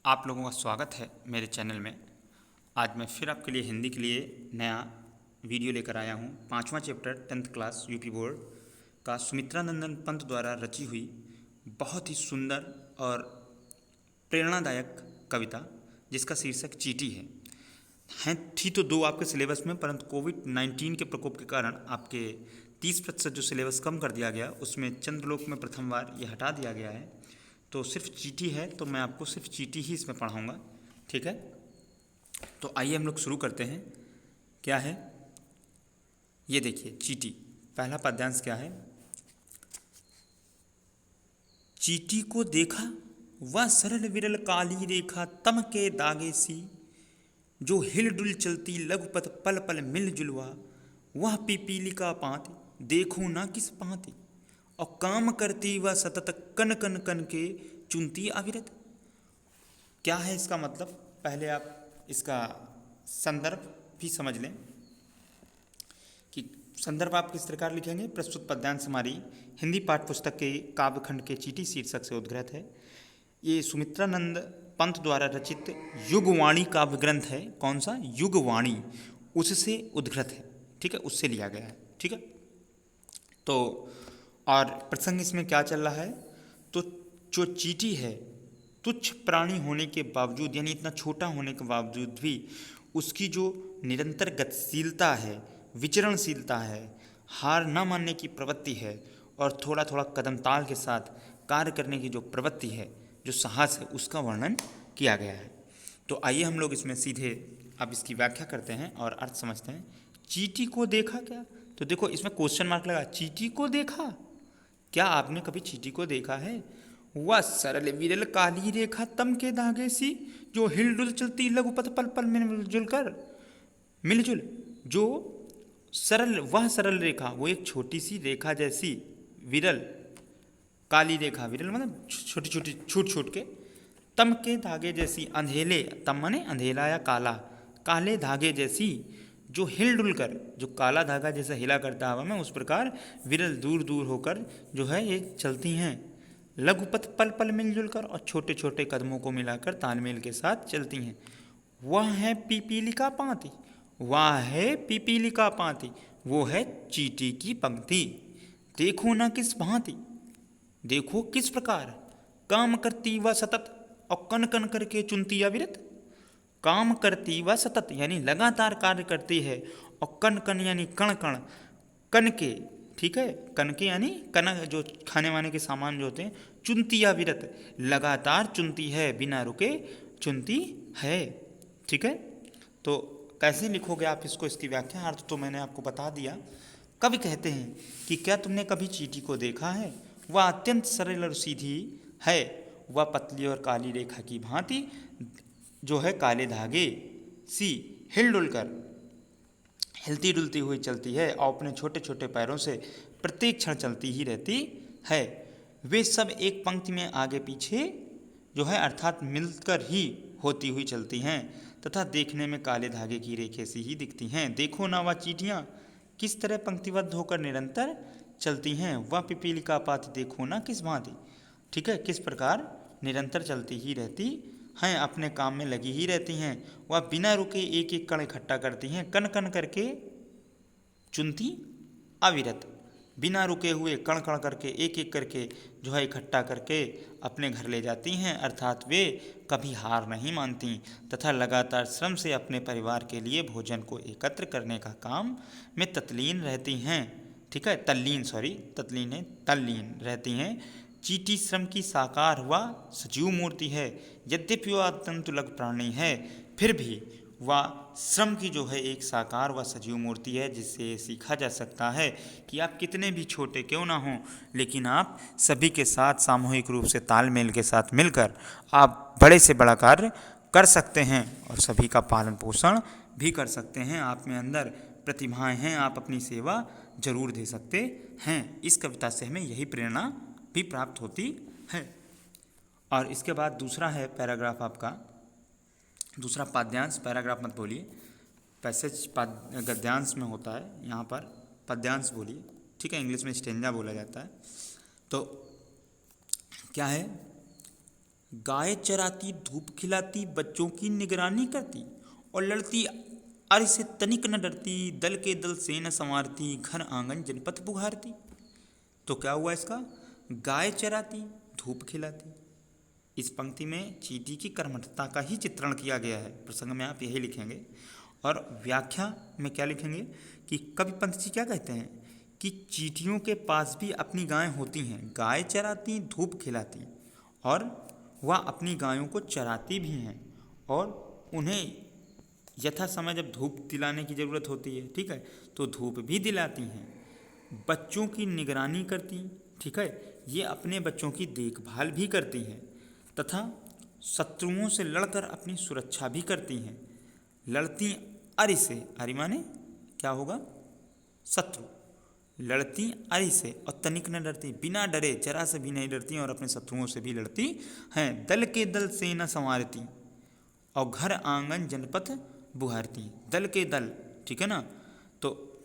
आप लोगों का स्वागत है मेरे चैनल में। आज मैं फिर आपके लिए हिंदी के लिए नया वीडियो लेकर आया हूँ। 5वां chapter 10th class UP board का सुमित्रा नंदन पंत द्वारा रची हुई बहुत ही सुंदर और प्रेरणादायक कविता जिसका शीर्षक चींटी है। थी तो दो आपके सिलेबस में, परंतु कोविड-19 के प्रकोप के कारण आपके 30% जो सिलेबस कम कर दिया गया उसमें चंद्रलोक में प्रथम बार ये हटा दिया गया है। तो सिर्फ चींटी है, तो मैं आपको सिर्फ चींटी ही इसमें पढ़ाऊँगा, ठीक है। तो आइए हम लोग शुरू करते हैं। क्या है ये देखिए, चींटी। पहला पद्यांश क्या है? चींटी को देखा वह सरल विरल काली रेखा तम के दागे सी, जो हिल डुल चलती लघुपथ पल पल मिल जुलवा, वह पिपीली का पात देखो ना किस पाती, और काम करती वह सतत कन कन कन के चुनती अविरत। क्या है इसका मतलब? पहले आप इसका संदर्भ भी समझ लें कि संदर्भ आप किस प्रकार लिखेंगे। प्रस्तुत पद्यांश हमारी हिंदी पाठ्य पुस्तक के काव्यखंड के चींटी शीर्षक से उद्गृत है। ये सुमित्रानंद पंत द्वारा रचित युगवाणी काव्य ग्रंथ है। कौन सा? युगवाणी, उससे उद्गृत है, ठीक है, उससे लिया गया है, ठीक है। तो और प्रसंग इसमें क्या चल रहा है? तो जो चींटी है, तुच्छ प्राणी होने के बावजूद, यानी इतना छोटा होने के बावजूद भी उसकी जो निरंतर गतिशीलता है, विचरणशीलता है, हार न मानने की प्रवृत्ति है, और थोड़ा थोड़ा कदम ताल के साथ कार्य करने की जो प्रवृत्ति है, जो साहस है, उसका वर्णन किया गया है। तो आइए हम लोग इसमें सीधे अब इसकी व्याख्या करते हैं और अर्थ समझते हैं। चींटी को देखा क्या? तो देखो इसमें क्वेश्चन मार्क लगा, चींटी को देखा। क्या आपने कभी चींटी को देखा है? वह सरल विरल काली रेखा तम के धागे सी, जो हिलडुल चलती लघुपथ पल पल मिलजुल, जो सरल, वह सरल रेखा, वो एक छोटी सी रेखा जैसी, विरल काली रेखा, विरल मतलब छोटी छोटी छूट छूट के, तम के धागे जैसी, अंधेले, तम माने अंधेला या काला, काले धागे जैसी, जो हिल डुल कर, जो काला धागा जैसा हिला करता हवा में, उस प्रकार विरल दूर दूर होकर जो है ये चलती हैं। लघुपथ पल पल मिलजुल कर, और छोटे छोटे कदमों को मिलाकर तालमेल के साथ चलती हैं। वह है पिपीलिका पाती, वह है पिपीलिका पाती, वो है चींटी की पंक्ति। देखो ना किस भांति, देखो किस प्रकार, काम करती वह सतत, और कन कन करके चुनती अविरत। काम करती वह सतत यानी लगातार कार्य करती है, और कन कन यानी कण कण, कन के, ठीक है, कन के यानी कन, जो खाने वाने के सामान जो होते हैं, चुनती अविरत, लगातार चुनती है, बिना रुके चुनती है, ठीक है। तो कैसे लिखोगे आप इसको? इसकी व्याख्या अर्थ तो मैंने आपको बता दिया। कवि कहते हैं कि क्या तुमने कभी चींटी को देखा है? वह अत्यंत सरल और सीधी है, वह पतली और काली रेखा की भांति जो है काले धागे सी हिल डुल कर, हिलती डुलती हुई चलती है, और अपने छोटे छोटे पैरों से प्रत्येक क्षण चलती ही रहती है। वे सब एक पंक्ति में आगे पीछे जो है अर्थात मिलकर ही होती हुई चलती हैं, तथा देखने में काले धागे की रेखे सी ही दिखती हैं। देखो ना वह चींटियाँ किस तरह पंक्तिबद्ध होकर निरंतर चलती हैं। वह पिपीलिका पाती देखो ना किस भांति, ठीक है, किस प्रकार निरंतर चलती ही रहती हैं, अपने काम में लगी ही रहती हैं। वह बिना रुके एक एक कण इकट्ठा करती हैं, कण कण करके चुनती अविरत, बिना रुके हुए कण कण करके एक एक करके जो है इकट्ठा करके अपने घर ले जाती हैं, अर्थात वे कभी हार नहीं मानती, तथा लगातार श्रम से अपने परिवार के लिए भोजन को एकत्र करने का काम में तल्लीन रहती हैं, ठीक है, तल्लीन रहती हैं। चींटी श्रम की साकार व सजीव मूर्ति है। यद्यपि वह अत्यंत लघु प्राणी है, फिर भी वह श्रम की जो है एक साकार व सजीव मूर्ति है, जिससे सीखा जा सकता है कि आप कितने भी छोटे क्यों ना हों, लेकिन आप सभी के साथ सामूहिक रूप से तालमेल के साथ मिलकर आप बड़े से बड़ा कार्य कर सकते हैं, और सभी का पालन पोषण भी कर सकते हैं। आप में अंदर प्रतिभाएं हैं, आप अपनी सेवा जरूर दे सकते हैं। इस कविता से हमें यही प्रेरणा भी प्राप्त होती है। और इसके बाद दूसरा है पैराग्राफ, आपका दूसरा पद्यांश, पैराग्राफ मत बोलिए, पैसेज गद्यांश में होता है, यहाँ पर पद्यांश बोलिए, ठीक है, इंग्लिश में स्टेंजा बोला जाता है। तो क्या है? गाय चराती, धूप खिलाती, बच्चों की निगरानी करती, और लड़ती अर से तनिक न डरती, दल के दल से न संवारती, घर आंगन जनपथ बुहारती। तो क्या हुआ इसका? गाय चराती, धूप खिलाती। इस पंक्ति में चींटी की कर्मठता का ही चित्रण किया गया है। प्रसंग में आप यही लिखेंगे। और व्याख्या में क्या लिखेंगे कि कवि पंत जी क्या कहते हैं कि चींटियों के पास भी अपनी गायें होती हैं, गाय चराती, धूप खिलाती, और वह अपनी गायों को चराती भी हैं, और उन्हें यथा समय जब धूप दिलाने की ज़रूरत होती है, ठीक है, तो धूप भी दिलाती हैं। बच्चों की निगरानी करती, ठीक है, ये अपने बच्चों की देखभाल भी करती हैं, तथा शत्रुओं से लड़कर अपनी सुरक्षा भी करती हैं। लड़ती अरि से, अरि माने क्या होगा? शत्रु। लड़ती अरि से और तनिक न डरती, बिना डरे, जरा से भी नहीं डरती, और अपने शत्रुओं से भी लड़ती हैं। दल के दल से न संवारती, और घर आंगन जनपथ बुहारती। दल के दल, ठीक है ना, तो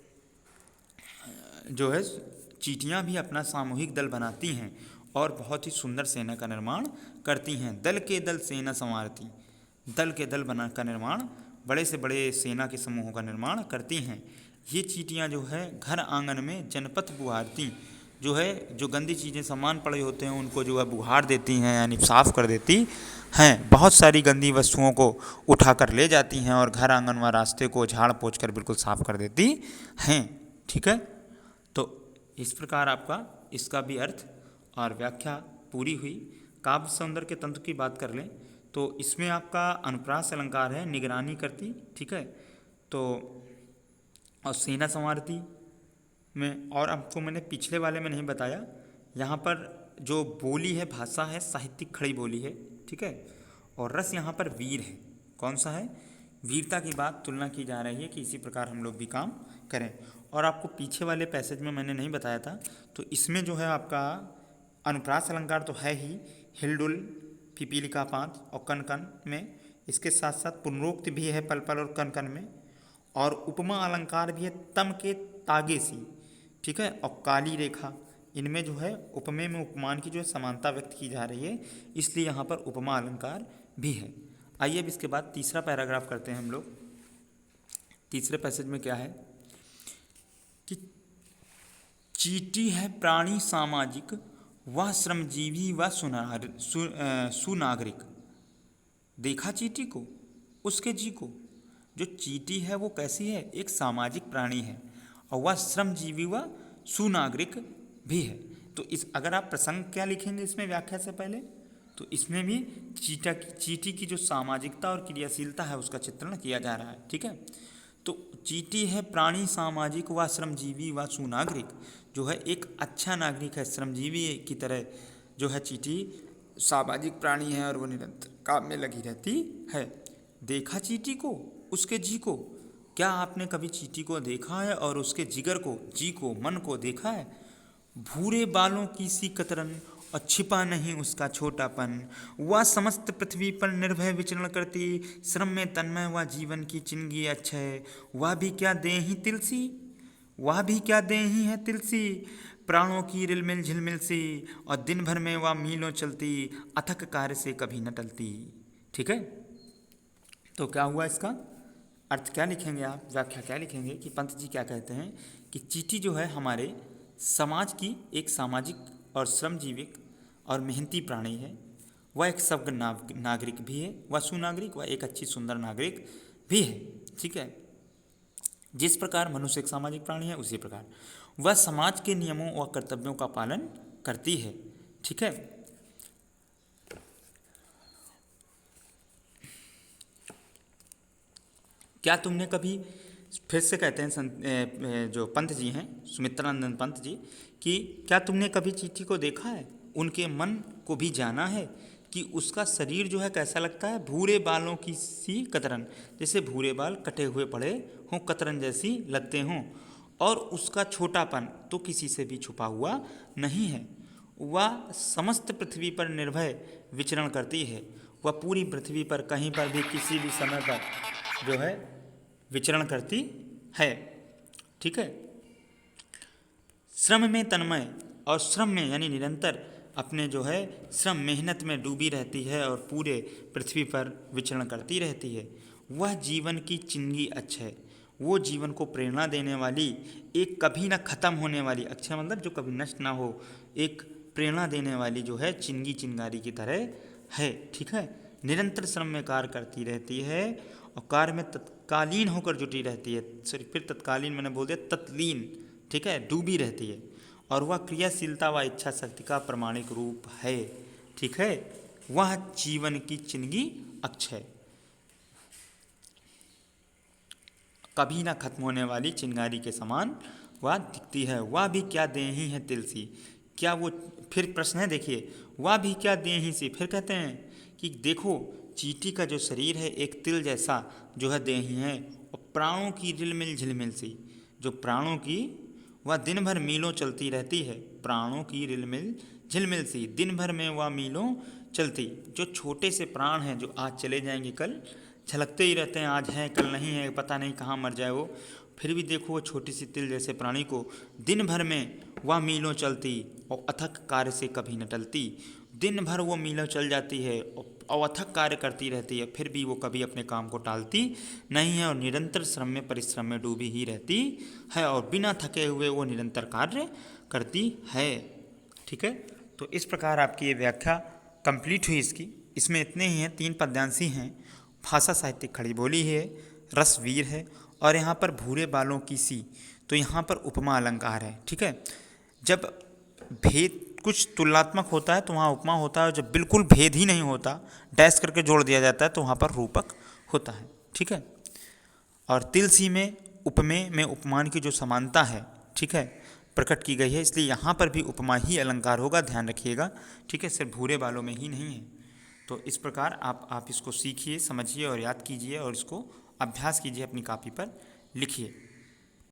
जो है चींटियाँ भी अपना सामूहिक दल बनाती हैं और बहुत ही सुंदर सेना का निर्माण करती हैं। दल के दल सेना संवारती, दल के दल बना का निर्माण, बड़े से बड़े सेना के समूहों का निर्माण करती हैं। ये चींटियाँ जो है घर आंगन में जनपथ बुहारती, जो है जो गंदी चीज़ें सामान पड़े होते हैं उनको जो है बुहार देती हैं, यानी साफ़ कर देती हैं। बहुत सारी गंदी वस्तुओं को उठा कर ले जाती हैं और घर आंगन व रास्ते को झाड़ पोंछ कर बिल्कुल साफ़ कर देती हैं। ठीक है, तो इस प्रकार आपका इसका भी अर्थ और व्याख्या पूरी हुई। काव्य सौंदर्य के तंत्र की बात कर लें तो इसमें आपका अनुप्रास अलंकार है, निगरानी करती, ठीक है, तो और सेना संवारती में, और आपको मैंने पिछले वाले में नहीं बताया, यहाँ पर जो बोली है, भाषा है, साहित्यिक खड़ी बोली है, ठीक है, और रस यहाँ पर वीर है। कौन सा है? वीरता की बात तुलना की जा रही है कि इसी प्रकार हम लोग भी काम करें। और आपको पीछे वाले पैसेज में मैंने नहीं बताया था, तो इसमें जो है आपका अनुप्रास अलंकार तो है ही, हिलडुल, पिपीलिका पात और कन कन में, इसके साथ साथ पुनरोक्ति भी है पल पल और कन कन में, और उपमा अलंकार भी है तम के तागे सी, ठीक है, और काली रेखा। इनमें जो है उपमेय में उपमान की जो है समानता व्यक्त की जा रही है, इसलिए यहाँ पर उपमा अलंकार भी है। आइए अब इसके बाद तीसरा पैराग्राफ करते हैं हम लोग। तीसरे पैसेज में क्या है कि चींटी है प्राणी सामाजिक, वह श्रमजीवी व सुनागरिक। देखा चींटी को, उसके जी को। जो चींटी है वो कैसी है? एक सामाजिक प्राणी है, और वह श्रमजीवी व सुनागरिक भी है। तो इस अगर आप प्रसंग क्या लिखेंगे इसमें व्याख्या से पहले, तो इसमें भी चींटी की जो सामाजिकता और क्रियाशीलता है उसका चित्रण किया जा रहा है। ठीक है, तो चींटी है प्राणी सामाजिक व श्रमजीवी व सुनागरिक, जो है एक अच्छा नागरिक है, श्रमजीवी की तरह जो है चींटी सामाजिक प्राणी है और वो निरंतर काम में लगी रहती है। देखा चींटी को, उसके जी को। क्या आपने कभी चींटी को देखा है और उसके जिगर को, जी को, मन को देखा है? भूरे बालों की सी कतरन और छिपा नहीं उसका छोटापन, वह समस्त पृथ्वी पर निर्भय विचरण करती, श्रम में तन्मय वह जीवन की चिंगी अक्षय, वह भी क्या देहि तिलसी, वह भी क्या देहि है तिलसी, प्राणों की रिलमिल झिलमिल सी, और दिन भर में वह मीलों चलती, अथक कार्य से कभी न टलती। ठीक है, तो क्या हुआ इसका अर्थ? क्या लिखेंगे आप? व्याख्या क्या लिखेंगे कि पंत जी क्या कहते हैं कि चींटी जो है हमारे समाज की एक सामाजिक और श्रमजीविक और मेहनती प्राणी है, वह एक सभ्य नागरिक भी है, वह सुनागरिक, वह एक अच्छी सुंदर नागरिक भी है। ठीक है, जिस प्रकार मनुष्य एक सामाजिक प्राणी है उसी प्रकार वह समाज के नियमों और कर्तव्यों का पालन करती है। ठीक है, क्या तुमने कभी, फिर से कहते हैं जो पंत जी हैं, सुमित्रानंद पंत जी, कि क्या तुमने कभी चींटी को देखा है, उनके मन को भी जाना है कि उसका शरीर जो है कैसा लगता है? भूरे बालों की सी कतरन, जैसे भूरे बाल कटे हुए पड़े हों, कतरन जैसी लगते हों, और उसका छोटापन तो किसी से भी छुपा हुआ नहीं है। वह समस्त पृथ्वी पर निर्भय विचरण करती है, वह पूरी पृथ्वी पर कहीं पर भी किसी भी समय पर जो है विचरण करती है। ठीक है, श्रम में तन्मय, और श्रम में यानी निरंतर अपने जो है श्रम मेहनत में डूबी रहती है और पूरे पृथ्वी पर विचरण करती रहती है। वह जीवन की चिंगी अक्षय, वो जीवन को प्रेरणा देने वाली, एक कभी ना खत्म होने वाली, अक्षय मतलब जो कभी नष्ट ना हो, एक प्रेरणा देने वाली जो है चिंगी चिंगारी की तरह है। ठीक है, निरंतर श्रम में कार्य करती रहती है और कार्य में तत्कालीन होकर जुटी रहती है। सॉरी, फिर तत्कालीन मैंने बोल दिया, तत्लीन। ठीक है, डूबी रहती है और वह क्रियाशीलता व इच्छा शक्ति का प्रमाणिक रूप है। ठीक है, वह जीवन की चिंगी अक्षय, कभी ना खत्म होने वाली चिंगारी के समान वह दिखती है। वह भी क्या देही है तिलसी, क्या वो, फिर प्रश्न है देखिए, वह भी क्या देही सी। फिर कहते हैं कि देखो चींटी का जो शरीर है एक तिल जैसा जो है देही है, और प्राणों की रिलमिल झिलमिल सी, जो प्राणों की वह दिन भर मीलों चलती रहती है। प्राणों की रिलमिल झिलमिल सी, दिन भर में वह मीलों चलती। जो छोटे से प्राण हैं जो आज चले जाएंगे, कल झलकते ही रहते हैं, आज हैं कल नहीं है, पता नहीं कहाँ मर जाए वो, फिर भी देखो वो छोटी सी तिल जैसे प्राणी को दिन भर में वह मीलों चलती और अथक कार्य से कभी न टलती। दिन भर वो मीलों चल जाती है और अथक कार्य करती रहती है, फिर भी वो कभी अपने काम को टालती नहीं है और निरंतर श्रम में परिश्रम में डूबी ही रहती है और बिना थके हुए वो निरंतर कार्य करती है। ठीक है, तो इस प्रकार आपकी ये व्याख्या कंप्लीट हुई इसकी। इसमें इतने ही हैं, 3 पद्यांशी हैं, भाषा साहित्यिक खड़ी बोली है, रस वीर है और यहाँ पर भूरे बालों की सी, तो यहाँ पर उपमा अलंकार है। ठीक है, जब भेद कुछ तुलनात्मक होता है तो वहाँ उपमा होता है, और जब बिल्कुल भेद ही नहीं होता, डैश करके जोड़ दिया जाता है, तो वहाँ पर रूपक होता है। ठीक है, और तिलसी में उपमे में उपमान की जो समानता है, ठीक है, प्रकट की गई है, इसलिए यहाँ पर भी उपमा ही अलंकार होगा, ध्यान रखिएगा। ठीक है, सिर्फ भूरे बालों में ही नहीं है। तो इस प्रकार आप इसको सीखिए, समझिए और याद कीजिए और इसको अभ्यास कीजिए, अपनी कॉपी पर लिखिए।